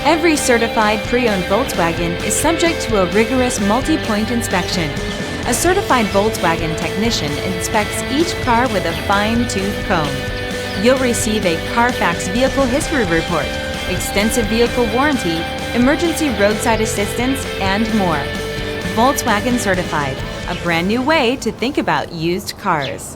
Every certified pre-owned Volkswagen is subject to a rigorous multi-point inspection. A certified Volkswagen technician inspects each car with a fine-tooth comb. You'll receive a CARFAX vehicle history report, extensive vehicle warranty, emergency roadside assistance, and more. Volkswagen Certified, a brand new way to think about used cars.